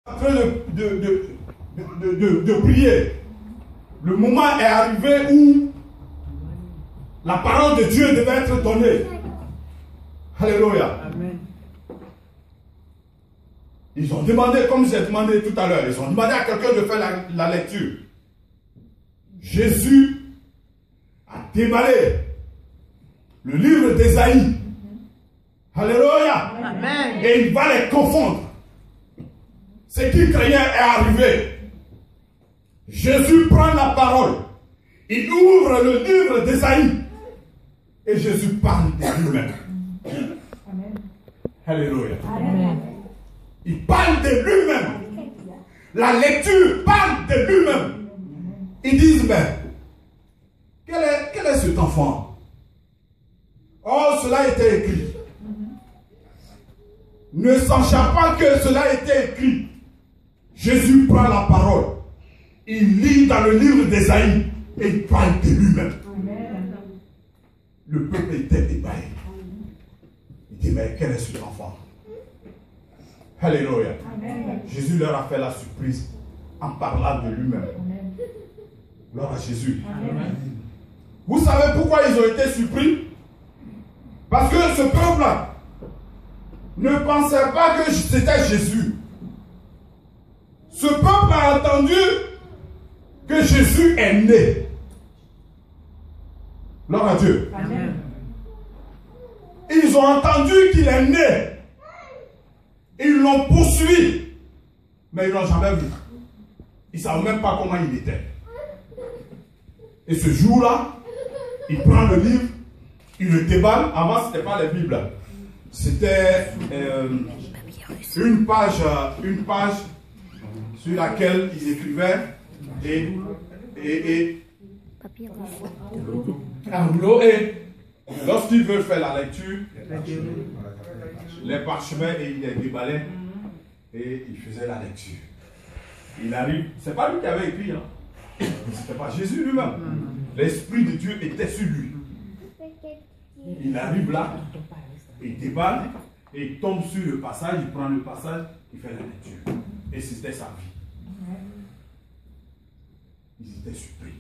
En train de prier. Le moment est arrivé où la parole de Dieu devait être donnée. Alléluia. Amen. Ils ont demandé, comme j'ai demandé tout à l'heure, ils ont demandé à quelqu'un de faire la lecture. Jésus a déballé le livre d'Ésaïe. Alléluia. Amen. Et il va les confondre. Ce qu'il craignait est arrivé. Jésus prend la parole. Il ouvre le livre d'Ésaïe. Et Jésus parle de lui-même. Alléluia. Amen. Il parle de lui-même. La lecture parle de lui-même. Ils disent, mais, quel est cet enfant? Oh, cela était écrit. Ne sachant pas que cela était écrit, Jésus prend la parole. Il lit dans le livre d'Ésaïe et il parle de lui-même. Le peuple était ébahi. Il dit, mais quel est cet enfant? Alléluia. Jésus leur a fait la surprise en parlant de lui-même. Gloire à Jésus. Amen. Vous savez pourquoi ils ont été surpris? Parce que ce peuple-là ne pensait pas que c'était Jésus. Ce peuple a entendu que Jésus est né. Gloire à Dieu. Amen. Ils ont entendu qu'il est né. Ils l'ont poursuivi. Mais ils ne l'ont jamais vu. Ils ne savent même pas comment il était. Et ce jour-là, il prend le livre, il le déballe. Avant, ce n'était pas la Bible. C'était une page sur laquelle ils écrivaient et un rouleau. Et lorsqu'ils veulent faire la lecture, les parchemins, et il les déballait et il faisait la lecture. Il arrive, c'est pas lui qui avait écrit, hein. C'était pas Jésus lui-même. L'Esprit de Dieu était sur lui. Il arrive là, il déballe et il tombe sur le passage, il prend le passage, il fait la lecture. Et c'était sa vie. Ils étaient surpris.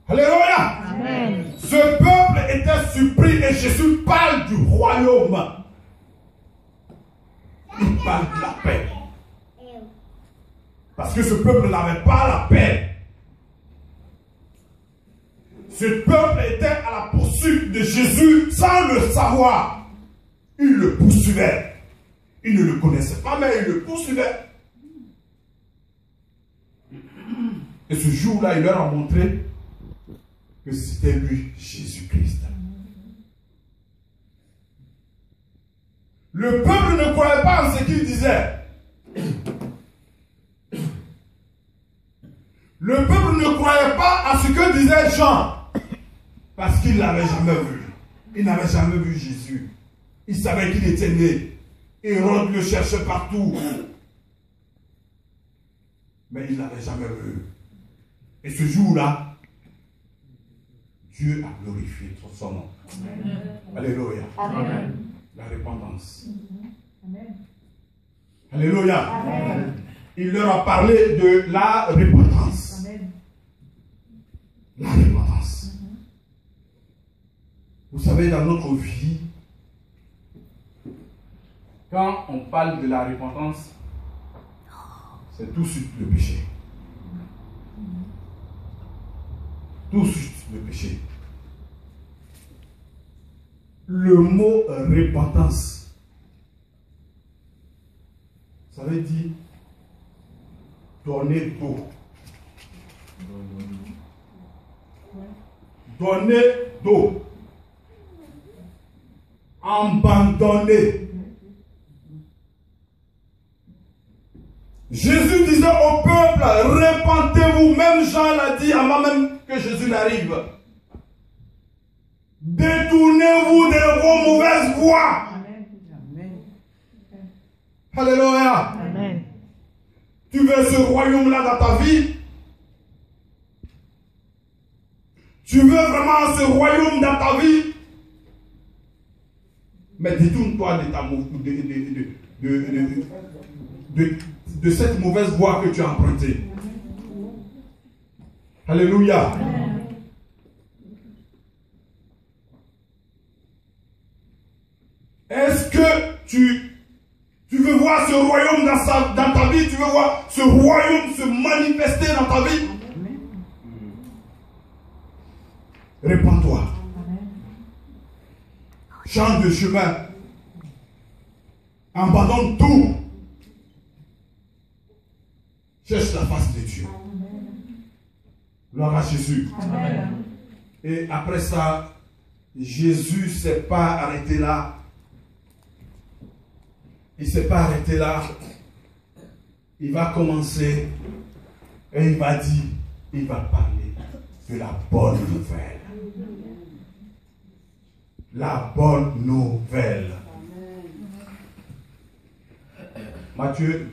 Alléluia. Amen. Ce peuple était surpris et Jésus parle du royaume. Il parle de la paix. Parce que ce peuple n'avait pas la paix. Ce peuple était à la poursuite de Jésus sans le savoir. Il le poursuivait. Il ne le connaissait pas, mais il le poursuivait. Et ce jour-là, il leur a montré que c'était lui, Jésus-Christ. Le peuple ne croyait pas en ce qu'il disait. Le peuple ne croyait pas à ce que disait Jean. Parce qu'il ne l'avait jamais vu. Il n'avait jamais vu Jésus. Il savait qu'il était né. Hérode le cherchait partout. Mais il ne l'avait jamais vu. Et ce jour-là, Dieu a glorifié son nom. Amen. Alléluia. Amen. La repentance. Amen. Alléluia. Amen. Il leur a parlé de la repentance. Amen. La repentance. Vous savez, dans notre vie, quand on parle de la repentance, c'est tout de suite le péché. Tout de suite le péché. Le mot repentance, ça veut dire donner d'eau. Donner d'eau. Abandonner. Jésus disait au peuple, repentez-vous. Même Jean l'a dit avant même que Jésus n'arrive. Détournez-vous de vos mauvaises voies. Amen. Alléluia. Amen. Tu veux ce royaume-là dans ta vie? Tu veux vraiment ce royaume dans ta vie? Mais détourne-toi de cette mauvaise voie que tu as empruntée. Alléluia. Est-ce que tu veux voir ce royaume dans ta vie? Tu veux voir ce royaume se manifester dans ta vie? Répands-toi. Change de chemin. Abandonne tout. Cherche la face de Dieu. Gloire à Jésus. Amen. Et après ça, Jésus ne s'est pas arrêté là. Il ne s'est pas arrêté là. Il va commencer et il va dire, il va parler de la bonne nouvelle. La bonne nouvelle. Matthieu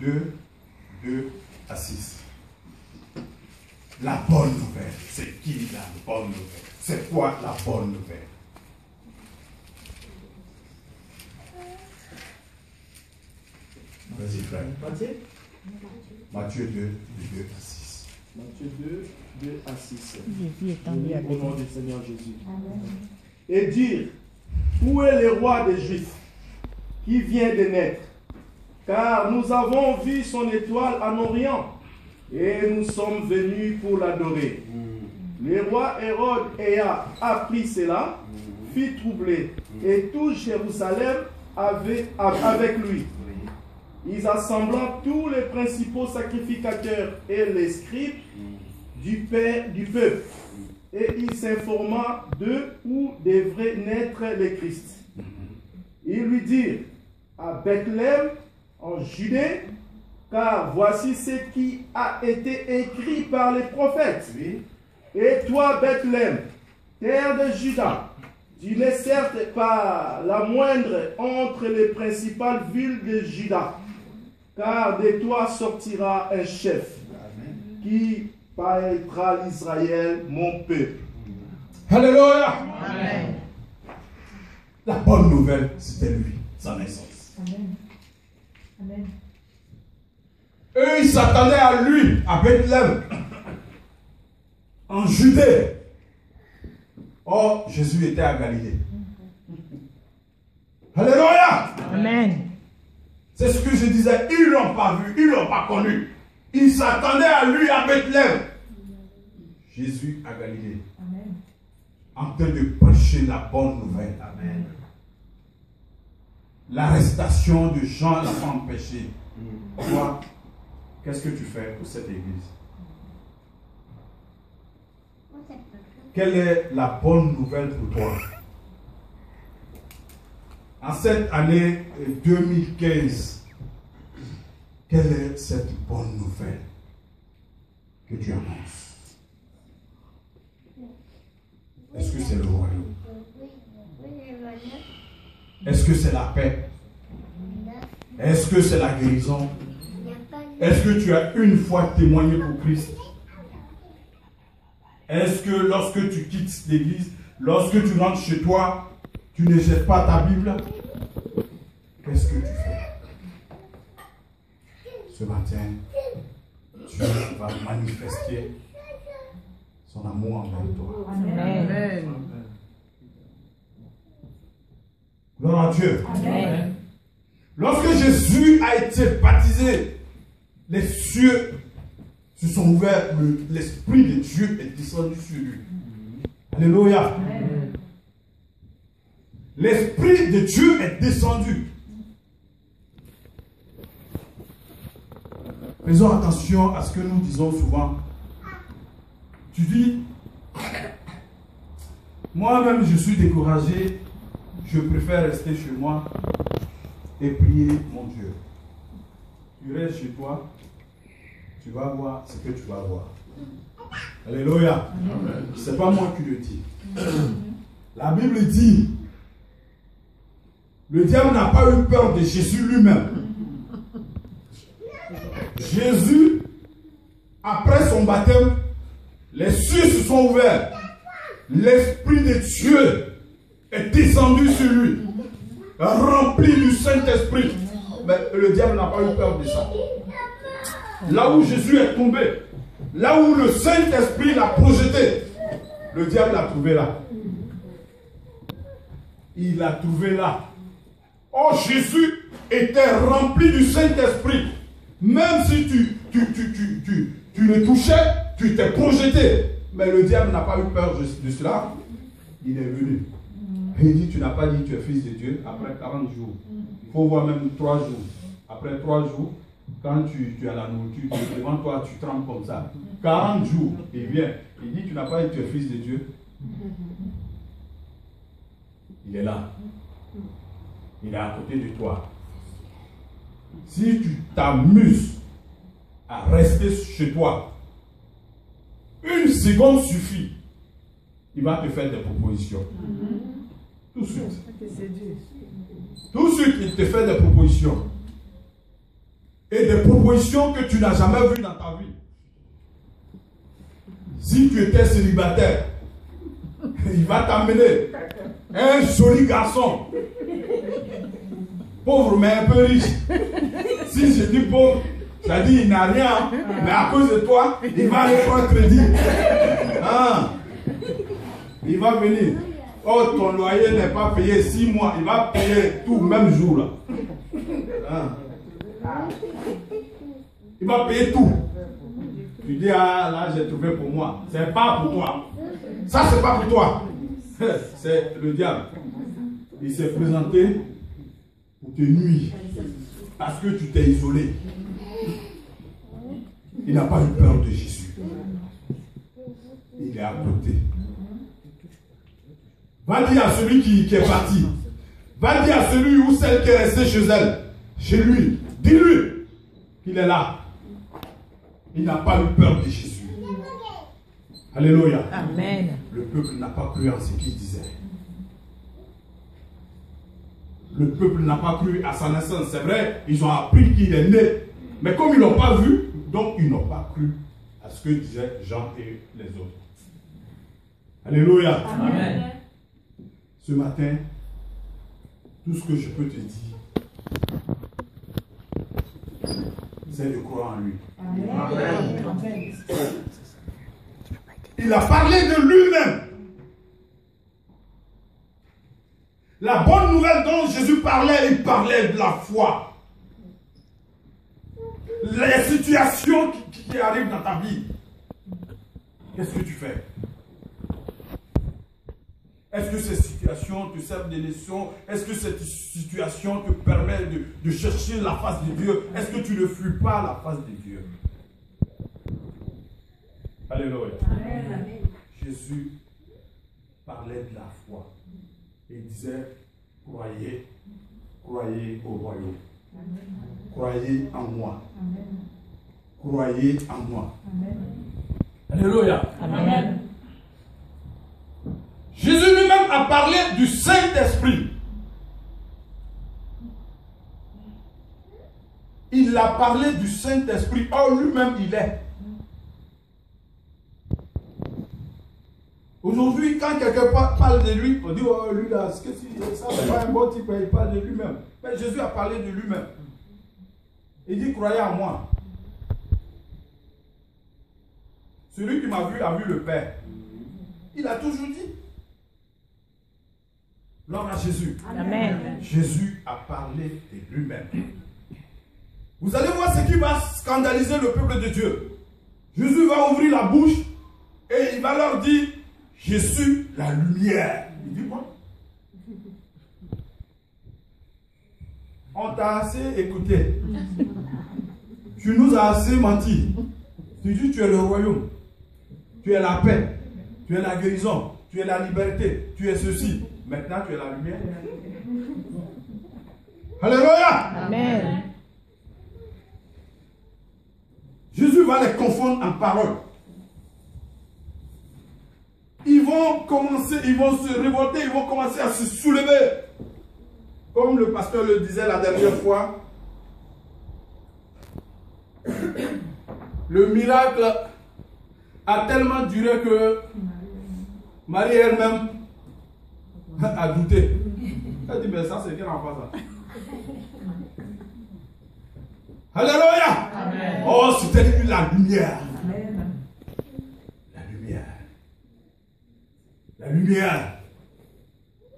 2 à 6. La bonne nouvelle. C'est qui la bonne nouvelle? C'est quoi la bonne nouvelle? Vas-y, frère. Matthieu 2 à 6. Matthieu 2 à 6. Au nom du Seigneur Jésus. Et dire, où est le roi des Juifs qui vient de naître? Car nous avons vu son étoile en Orient et nous sommes venus pour l'adorer. Le roi Hérode ayant appris cela, fut troublé, et tout Jérusalem avec lui. Ils assemblant tous les principaux sacrificateurs et les scribes du peuple, et il s'informa d'eux où devrait naître le Christ. Ils lui dirent, à Bethléem, en Judée, car voici ce qui a été écrit par les prophètes. Et toi, Bethléem, terre de Juda, tu n'es certes pas la moindre entre les principales villes de Juda, car de toi sortira un chef qui paraîtra l'Israël, mon peuple. Alléluia. Amen. La bonne nouvelle, c'était lui, sa naissance. Amen. Amen. Eux, ils s'attendaient à lui, à Bethléem, en Judée. Or, Jésus était à Galilée. Alléluia. Amen. C'est ce que je disais, ils ne l'ont pas vu, ils ne l'ont pas connu. Ils s'attendaient à lui à Bethléem. Jésus à Galilée. Amen. En train de prêcher la bonne nouvelle. Amen. L'arrestation de Jean l'enfant péché. Toi, qu'est-ce que tu fais pour cette église? Quelle est la bonne nouvelle pour toi? En cette année 2015, quelle est cette bonne nouvelle que tu annonces? Est-ce que c'est le royaume? Est-ce que c'est la paix? Est-ce que c'est la guérison? Est-ce que tu as une fois témoigné pour Christ? Est-ce que lorsque tu quittes l'église, lorsque tu rentres chez toi, tu ne jettes pas ta Bible? Qu'est-ce que tu fais? Ce matin, Dieu va manifester son amour envers toi. Amen. Gloire à Dieu. Amen. Lorsque Jésus a été baptisé, les cieux se sont ouverts, l'Esprit de Dieu est descendu sur lui. Alléluia. Amen. L'Esprit de Dieu est descendu. Faisons attention à ce que nous disons souvent. Tu dis, moi-même je suis découragé, je préfère rester chez moi et prier mon Dieu. Tu restes chez toi, tu vas voir ce que tu vas voir. Alléluia. Ce n'est pas moi qui le dis. La Bible dit, le diable n'a pas eu peur de Jésus lui-même. Jésus, après son baptême, les cieux se sont ouverts. L'Esprit de Dieu est descendu sur lui, rempli du Saint-Esprit. mais le diable n'a pas eu peur de ça. Là où Jésus est tombé, là où le Saint-Esprit l'a projeté, le diable l'a trouvé là. Il l'a trouvé là. Oh, Jésus était rempli du Saint-Esprit. Même si tu le touchais, tu t'es projeté. Mais le diable n'a pas eu peur de cela. Il est venu. Et il dit, tu n'as pas dit que tu es fils de Dieu après 40 jours. Il faut voir même 3 jours. Après 3 jours, quand tu as la nourriture, devant toi, tu trembles comme ça. 40 jours, il vient. Il dit, tu n'as pas dit que tu es fils de Dieu. Il est là. Il est à côté de toi. Si tu t'amuses à rester chez toi, une seconde suffit. Il va te faire des propositions. Tout de suite. Tout de suite, il te fait des propositions. Et des propositions que tu n'as jamais vues dans ta vie. Si tu étais célibataire, il va t'amener un joli garçon. Pauvre mais un peu riche. Si je dis pauvre, ça dit il n'a rien, mais à cause de toi, il va aller prendre crédit. Ah. Il va venir. Oh, ton loyer n'est pas payé 6 mois. Il va payer tout, même jour là. Ah. Il va payer tout. Tu dis, ah là j'ai trouvé pour moi. C'est pas pour toi. Ça c'est pas pour toi. C'est le diable. Il s'est présenté pour te nuire. Parce que tu t'es isolé. Il n'a pas eu peur de Jésus. Il est à côté. Va dire à celui qui est parti. Va dire à celui ou celle qui est restée chez elle. Chez lui. Dis-lui qu'il est là. Il n'a pas eu peur de Jésus. Alléluia. Amen. Le peuple n'a pas cru en ce qu'il disait. Le peuple n'a pas cru à sa naissance. C'est vrai, ils ont appris qu'il est né. Mais comme ils ne l'ont pas vu, donc ils n'ont pas cru à ce que disaient Jean et les autres. Alléluia. Amen. Ce matin, tout ce que je peux te dire, c'est de croire en lui. Amen. Il a parlé de lui-même. La bonne nouvelle dont Jésus parlait, il parlait de la foi. Les situations qui arrivent dans ta vie, qu'est-ce que tu fais? Est-ce que ces situations te servent de leçon? Est-ce que cette situation te permet de chercher la face de Dieu? Est-ce que tu ne fuis pas la face de Dieu? Alléluia. Amen. Jésus parlait de la foi. Il disait, croyez, croyez au royaume. Amen. Croyez en moi. Amen. Croyez en moi. Amen. Alléluia. Amen. Jésus lui-même a parlé du Saint-Esprit. Il a parlé du Saint-Esprit. Or, lui-même, il est. Aujourd'hui, quand quelqu'un parle de lui, on dit, oh, lui là, ça c'est pas un bon type, il parle de lui-même. Mais Jésus a parlé de lui-même. Il dit, croyez en moi. Celui qui m'a vu a vu le Père. Il a toujours dit. Gloire à Jésus. Amen. Jésus a parlé de lui-même. Vous allez voir ce qui va scandaliser le peuple de Dieu. Jésus va ouvrir la bouche et il va leur dire, je suis la lumière. Il dit quoi? On t'a assez écouté. Tu nous as assez menti. Tu dis tu es le royaume. Tu es la paix. Tu es la guérison. Tu es la liberté. Tu es ceci. Maintenant tu es la lumière. Alléluia. Amen. Jésus va les confondre en paroles. Ils vont commencer, ils vont se révolter, ils vont commencer à se soulever. Comme le pasteur le disait la dernière fois, le miracle a tellement duré que Marie elle-même a douté. Elle dit, mais ça c'est quel enfant ça? Alléluia. Amen. Oh, c'était la lumière. Amen. La lumière. La lumière.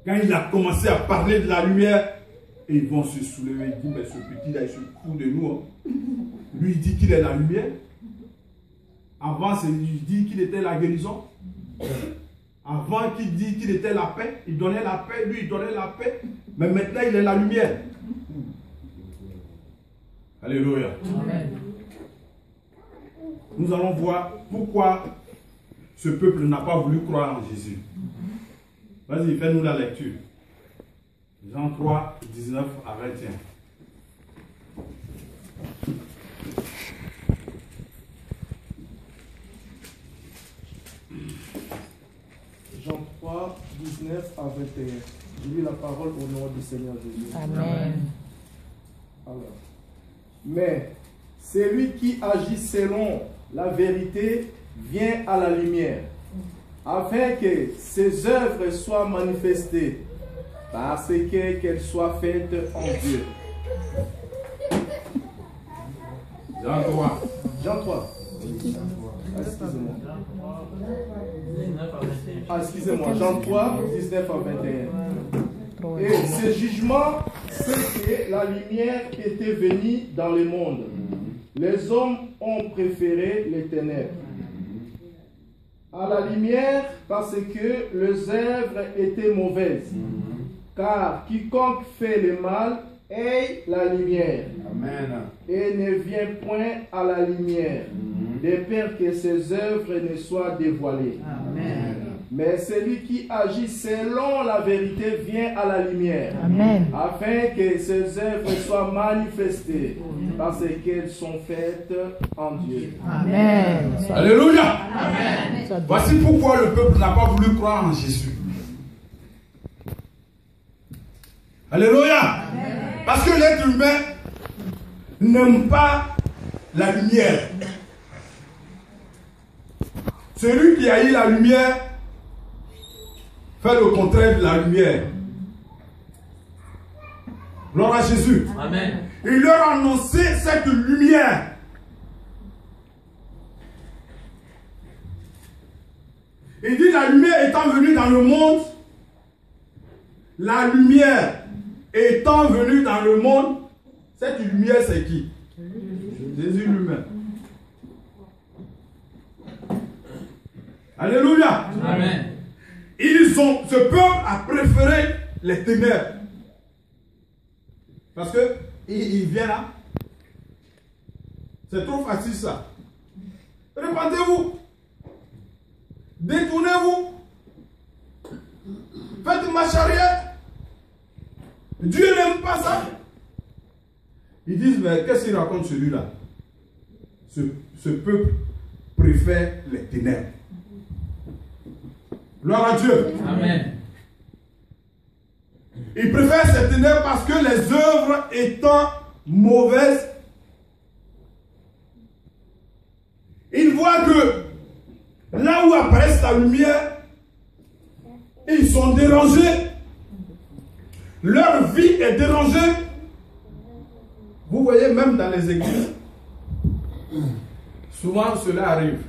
Quand il a commencé à parler de la lumière, et ils vont se soulever. Il dit, mais ce petit là, il se fout de nous. Hein. Lui, il dit qu'il est la lumière. Avant, il dit qu'il était la guérison. Avant qu'il dise qu'il était la paix, il donnait la paix, lui il donnait la paix. Mais maintenant, il est la lumière. Alléluia. Amen. Nous allons voir pourquoi ce peuple n'a pas voulu croire en Jésus. Vas-y, fais-nous la lecture. Jean 3, 19 à 21. Jean 3, 19 à 21. Je lis la parole au nom du Seigneur Jésus. Amen. Alors, mais celui qui agit selon la vérité vient à la lumière, afin que ses œuvres soient manifestées, parce qu'elles soient faites en Dieu. Jean 3. Jean 3. Excusez-moi. Excusez-moi, Jean 3, 19 à 21. Et ce jugement, c'est que la lumière était venue dans le monde. Les hommes ont préféré les ténèbres à la lumière parce que leurs œuvres étaient mauvaises. Car quiconque fait le mal est la lumière. Amen. Et ne vient point à la lumière, de peur que ses œuvres ne soient dévoilées. Amen. Mais celui qui agit selon la vérité vient à la lumière, Amen. afin que ses œuvres soient manifestées, parce qu'elles sont faites en Dieu. Amen. Alléluia. Amen. Voici pourquoi le peuple n'a pas voulu croire en Jésus. Alléluia. Parce que l'être humain n'aime pas la lumière. Celui qui haït la lumière fait le contraire de la lumière. Gloire à Jésus. Amen. Il leur a annoncé cette lumière. Il dit la lumière étant venue dans le monde, la lumière étant venue dans le monde, cette lumière c'est qui? Jésus lui-même. Alléluia. Amen. Ce peuple a préféré les ténèbres. Parce que il vient là. C'est trop facile ça. Répandez-vous. Détournez-vous. Faites marche arrière. Dieu n'aime pas ça. Ils disent, mais qu'est-ce qu'il raconte celui-là? Ce peuple préfère les ténèbres. Gloire à Dieu. Amen. Il préfère ces ténèbres parce que les œuvres étant mauvaises, il voit que là où apparaît la lumière, ils sont dérangés. Leur vie est dérangée. Vous voyez, même dans les églises, souvent cela arrive.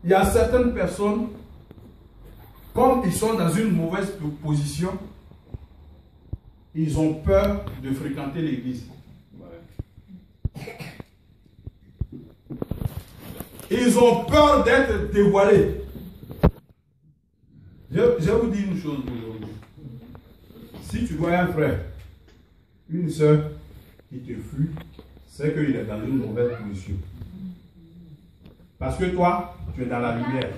Il y a certaines personnes, comme ils sont dans une mauvaise position, ils ont peur de fréquenter l'église. Ils ont peur d'être dévoilés. Je vais vous dire une chose aujourd'hui. Si tu vois un frère, une soeur qui te fuit, c'est qu'il est dans une mauvaise position. Parce que toi, tu es dans la lumière.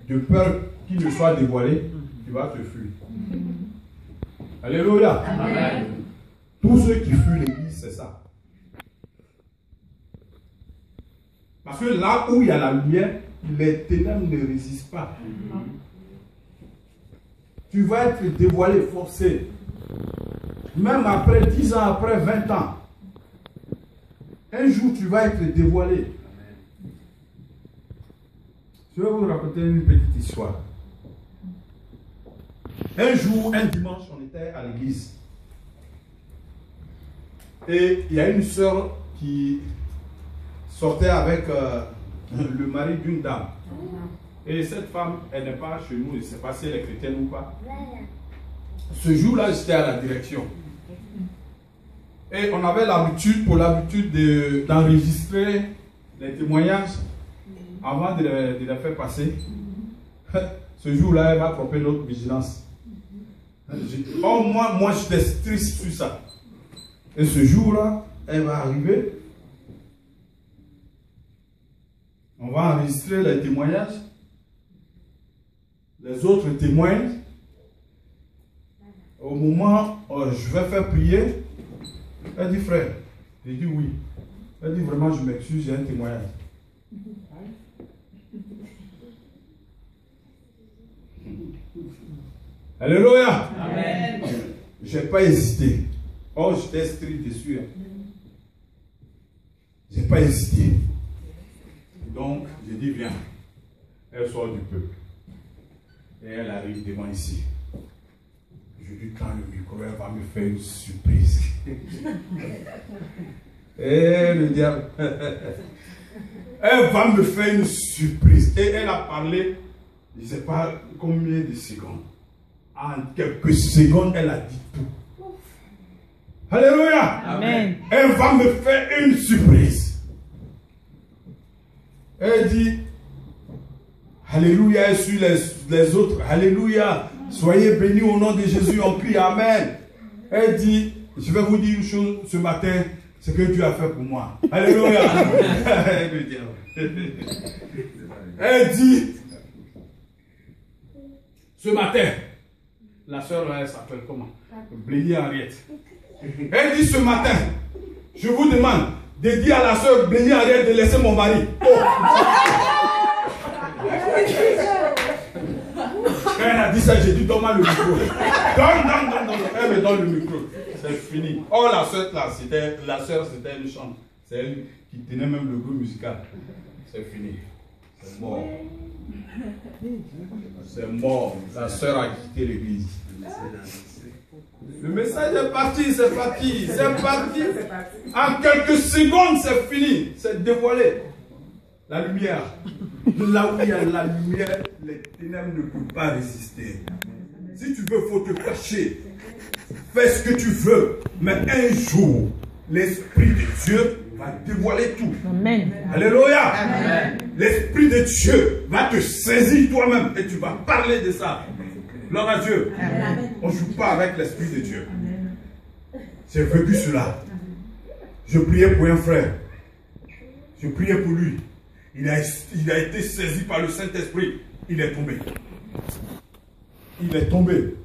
De peur qu'il ne soit dévoilé, tu vas te fuir. Alléluia. Amen. Tous ceux qui fuient l'église, c'est ça. Parce que là où il y a la lumière, les ténèbres ne résistent pas. Tu vas être dévoilé, forcé. Même après 10 ans, après 20 ans. Un jour, tu vas être dévoilé. Je vais vous raconter une petite histoire. Un jour, un dimanche, on était à l'église. Et il y a une soeur qui sortait avec le mari d'une dame. Et cette femme, elle n'est pas chez nous, je ne sais pas si elle est chrétienne ou pas. Ce jour-là, j'étais à la direction. Et on avait l'habitude, d'enregistrer les témoignages avant de les faire passer. Ce jour-là, elle va tromper notre vigilance. Oh, moi j'étais triste sur ça. Et ce jour-là, elle va arriver. On va enregistrer les témoignages. Les autres témoignent. Au moment où je vais faire prier, elle dit frère. J'ai dit oui. Elle dit vraiment je m'excuse, j'ai un témoignage. Alléluia. Amen. Je n'ai pas hésité. Oh, j'étais strict dessus. Je n'ai pas hésité. Donc, j'ai dit viens. Elle sort du peuple. Et elle arrive devant ici. Je lui tends le micro, elle va me faire une surprise. Et le diable. Elle va me faire une surprise. Et elle a parlé, je ne sais pas combien de secondes. En quelques secondes, elle a dit tout. Alléluia. Amen. Elle va me faire une surprise. Elle dit, Alléluia, et sur les autres, Alléluia, soyez bénis au nom de Jésus, on crie Amen. Elle dit, je vais vous dire une chose ce matin, ce que Dieu a fait pour moi. Alléluia. Elle dit, ce matin, la soeur, elle s'appelle comment? Blénie Henriette. Elle dit ce matin, je vous demande de dire à la soeur Blénie Henriette de laisser mon mari. Oh. Quand elle a dit ça, j'ai dit donne-moi le micro. Donne. Elle me donne le micro. C'est fini. Oh, la soeur là, c'était une chante. C'est elle qui tenait même le groupe musical. C'est fini. C'est mort. C'est mort. La soeur a quitté l'église. Le message est parti, c'est parti. C'est parti. En quelques secondes, c'est fini. C'est dévoilé. La lumière. Là où il y a la lumière, les ténèbres ne peuvent pas résister. Si tu veux, il faut te cacher. Fais ce que tu veux. Mais un jour, l'Esprit de Dieu va dévoiler tout. Amen. Alléluia. Amen. L'Esprit de Dieu va te saisir toi-même et tu vas parler de ça. Gloire à Dieu. Amen. On ne joue pas avec l'Esprit de Dieu. J'ai vécu cela. Je priais pour un frère. Je priais pour lui. Il a été saisi par le Saint-Esprit. Il est tombé. Il est tombé.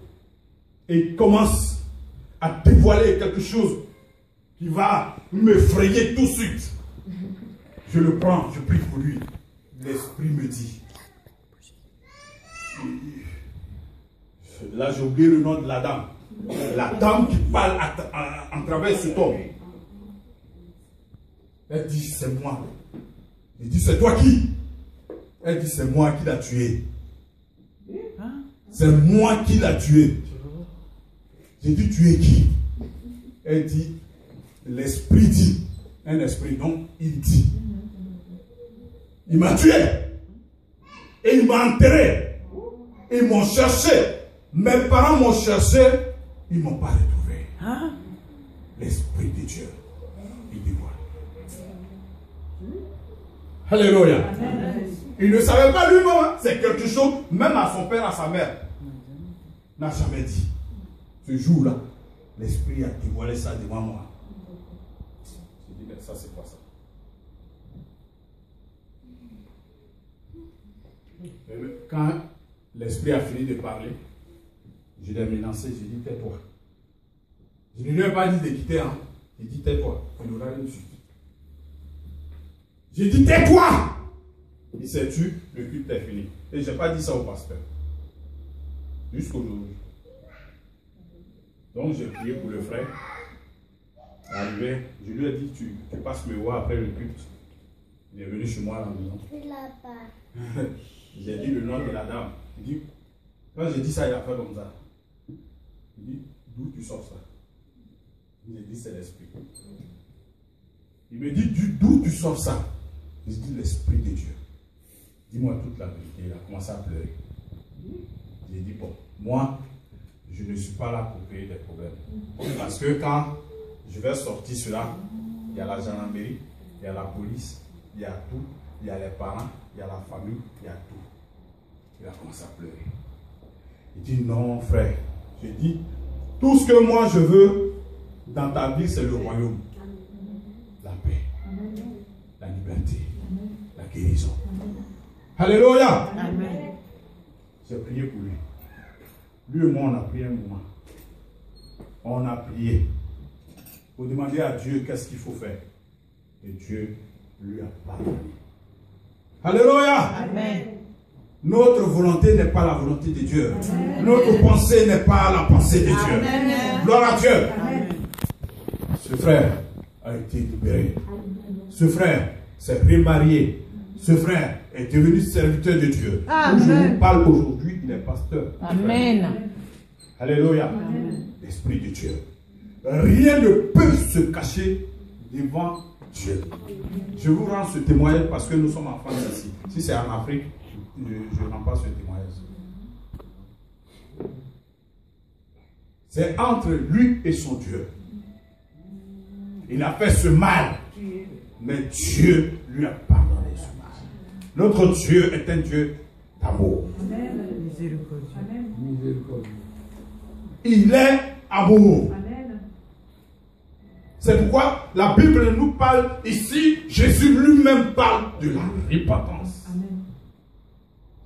Et il commence à dévoiler quelque chose qui va m'effrayer tout de suite. Je le prends, je prie pour lui. L'Esprit me dit. Là, j'ai oublié le nom de la dame. La dame qui parle en travers cet homme. Elle dit, c'est moi. Il dit, c'est toi qui? Elle dit, c'est moi qui l'a tué. C'est moi qui l'a tué. J'ai dit, tu es qui? Elle dit, l'esprit dit. Un esprit, donc il dit. Il m'a tué. Et il m'a enterré. Ils m'ont cherché. Mes parents m'ont cherché. Ils ne m'ont pas retrouvé. L'Esprit de Dieu. Il dit voilà. Alléluia. Il ne savait pas lui-même. Hein? C'est quelque chose, même à son père, à sa mère, n'a jamais dit. Ce jour-là, l'Esprit a dévoilé ça devant moi. Je dis, mais ça, c'est quoi ça? Quand l'Esprit a fini de parler, je l'ai menacé, j'ai dit, tais-toi. Je ne lui ai pas dit de quitter, hein. J'ai dit, tais-toi. Il aura une suite. J'ai dit, tais-toi. Il s'est tué, le culte est fini. Et je n'ai pas dit ça au pasteur. Jusqu'aujourd'hui. Donc j'ai prié pour le frère. Arrivé, je lui ai dit, tu passes me voir après le culte. Il est venu chez moi à la maison. J'ai dit le nom de la dame. Il dit, quand j'ai dit ça, il a fait comme ça. Il dit, d'où tu sors ça? J'ai dit, c'est l'esprit. Il me dit, d'où tu sors ça? J'ai dit, l'esprit de Dieu. Dis-moi toute la vérité. Il a commencé à pleurer. J'ai dit, bon, moi, je ne suis pas là pour créer des problèmes. Parce que quand je vais sortir cela, il y a la gendarmerie, il y a la police, il y a tout, il y a les parents, il y a la famille, il y a tout. Il a commencé à pleurer. Il dit, non, frère. J'ai dit, tout ce que moi je veux dans ta vie, c'est le royaume. La paix, la liberté, la guérison. Alléluia. J'ai prié pour lui. Lui et moi, on a prié un moment. On a prié pour demander à Dieu qu'est-ce qu'il faut faire. Et Dieu lui a pardonné. Alléluia. Amen. Notre volonté n'est pas la volonté de Dieu. Amen. Notre pensée n'est pas la pensée de Dieu. Amen. Gloire à Dieu. Amen. Ce frère a été libéré. Ce frère s'est remarié. Ce frère est devenu serviteur de Dieu. Amen. Je vous parle aujourd'hui, il est pasteur. Amen. Alléluia. L'Esprit de Dieu. Rien ne peut se cacher devant Dieu. Je vous rends ce témoignage parce que nous sommes en France ici. Si c'est en Afrique, je ne rends pas ce témoignage. C'est entre lui et son Dieu. Il a fait ce mal, mais Dieu lui a pardonné ce mal. Notre Dieu est un Dieu d'amour. Il est amour. C'est pourquoi la Bible nous parle ici, Jésus lui-même parle de la repentance. Amen.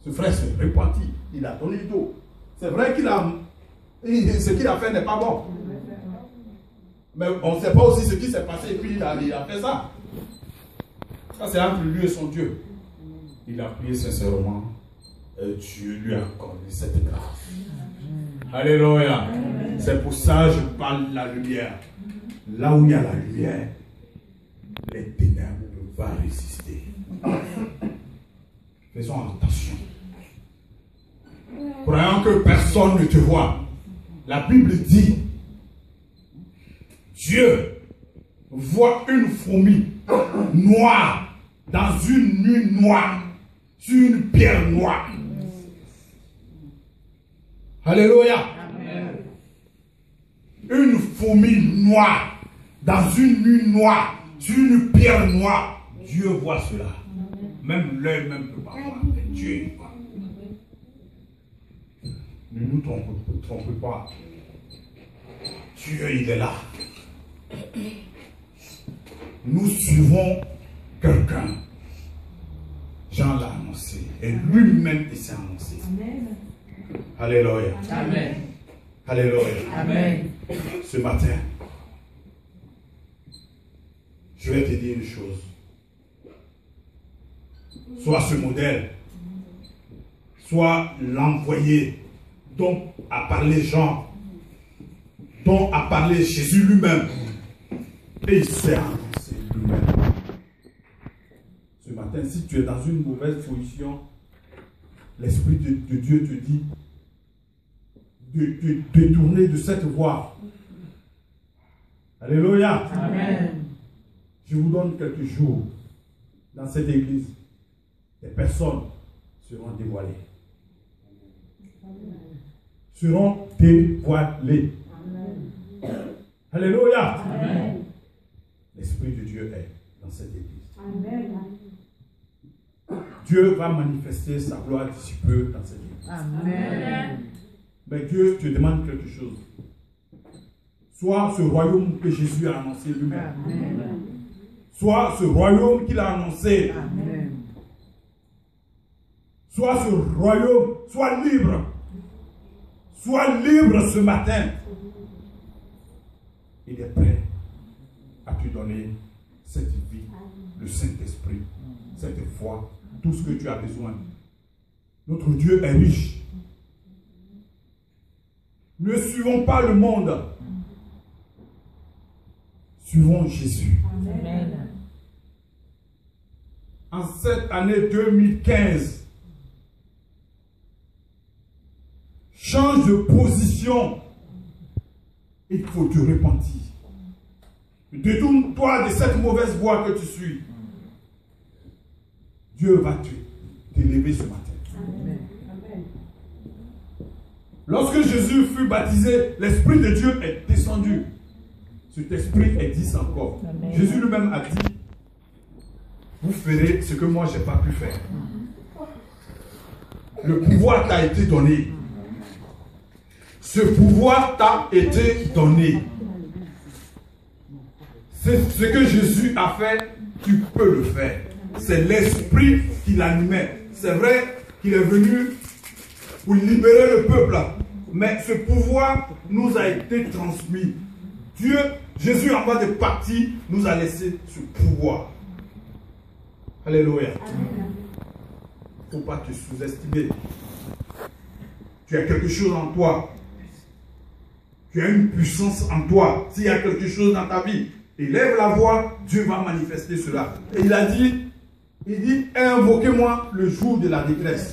Ce frère s'est repenti, il a donné d'eau. C'est vrai ce qu'il a fait n'est pas bon. Mais on ne sait pas aussi ce qui s'est passé et puis il a fait ça. Ça c'est entre lui et son Dieu. Il a prié sincèrement et Dieu lui a accordé cette grâce. Alléluia. C'est pour ça que je parle de la lumière. Là où il y a la lumière, les ténèbres ne vont pas résister. Faisons attention. Croyant que personne ne te voit, la Bible dit, Dieu voit une fourmi noire dans une nuit noire, sur une pierre noire. Alléluia. Amen. Une fourmi noire dans une nuit noire, sur une pierre noire. Dieu voit cela. Même l'œil même ne peut pas voir. Dieu voit. Ne nous trompons pas. Dieu, il est là. Nous suivons quelqu'un. Jean l'a annoncé. Et lui-même, il s'est annoncé. Amen. Alléluia. Amen. Alléluia. Amen. Ce matin, je vais te dire une chose. Sois ce modèle. Sois l'envoyé dont a parlé Jean, dont a parlé Jésus lui-même. Et il s'est annoncé lui-même. Ce matin, si tu es dans une mauvaise position, l'Esprit de Dieu te dit de te détourner de cette voie. Alléluia. Amen. Je vous donne quelques jours dans cette église. Les personnes seront dévoilées. Seront dévoilées. Amen. Alléluia. Amen. L'Esprit de Dieu est dans cette église. Amen. Dieu va manifester sa gloire d'ici peu dans cette église. Amen. Mais Dieu te demande quelque chose. Soit ce royaume que Jésus a annoncé lui-même. Amen. Soit ce royaume qu'il a annoncé. Amen. Soit ce royaume, sois libre. Sois libre ce matin. Il est prêt à te donner cette vie, le Saint-Esprit, cette foi, tout ce que tu as besoin. Notre Dieu est riche. Ne suivons pas le monde. Suivons Jésus. Amen. En cette année 2015, change de position. Il faut te repentir. Détourne-toi de cette mauvaise voie que tu suis. Dieu va t'élever ce matin. Amen. Lorsque Jésus fut baptisé, l'Esprit de Dieu est descendu. Cet esprit existe encore. Amen. Jésus lui-même a dit, vous ferez ce que moi je n'ai pas pu faire. Le pouvoir t'a été donné. Ce pouvoir t'a été donné. C'est ce que Jésus a fait, tu peux le faire. C'est l'esprit qui l'animait. C'est vrai qu'il est venu pour libérer le peuple. Mais ce pouvoir nous a été transmis. Dieu, Jésus en bas de partir, nous a laissé ce pouvoir. Alléluia. Il ne faut pas te sous-estimer. Tu as quelque chose en toi. Tu as une puissance en toi. S'il y a quelque chose dans ta vie, élève la voix, Dieu va manifester cela. Et il a dit, invoquez-moi le jour de la détresse.